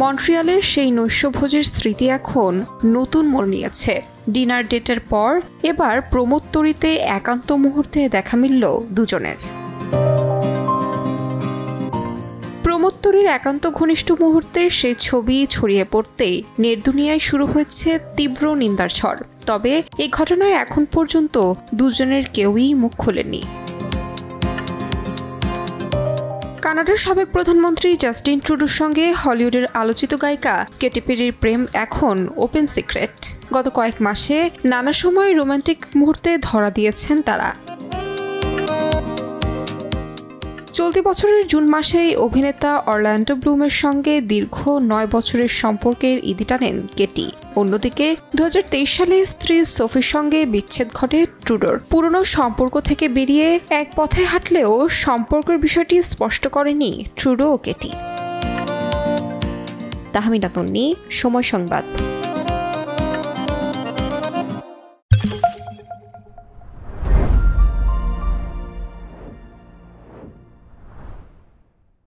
মন্ট্রিয়ালের সেই নৈশভোজের স্মৃতি এখন নতুন মোড় নিয়েছে। ডিনার ডেটের পর এবার প্রমোদতরীতে একান্ত মুহূর্তে দেখা মিলল দুজনের। প্রমোদতরীর একান্ত ঘনিষ্ঠ মুহূর্তে সেই ছবি ছড়িয়ে পড়তেই নেটদুনিয়ায় শুরু হয়েছে তীব্র নিন্দার ঝড়। তবে এই ঘটনায় এখন পর্যন্ত দুজনের কেউই মুখ খোলেননি। কানাডার সাবেক প্রধানমন্ত্রী জাস্টিন ট্রুডোর সঙ্গে হলিউডের আলোচিত গায়িকা কেটি পেরির প্রেম এখন ওপেন সিক্রেট। গত কয়েক মাসে নানা সময় রোমান্টিক মুহূর্তে ধরা দিয়েছেন তারা। চলতি বছরের জুন মাসেই অভিনেতা অরল্যান্ডো ব্লুমের সঙ্গে দীর্ঘ 9 বছরের সম্পর্কের ইতি টানেন কেটি। অন্যদিকে 2023 সালে স্ত্রী সোফির সঙ্গে বিচ্ছেদ ঘটে ট্রুডোর। পুরনো সম্পর্ক থেকে বেরিয়ে এক পথে হাঁটলেও সম্পর্কের বিষয়টি স্পষ্ট করেনি ট্রুডো ও কেটি। তাহমিনা তন্নি, সময় সংবাদ।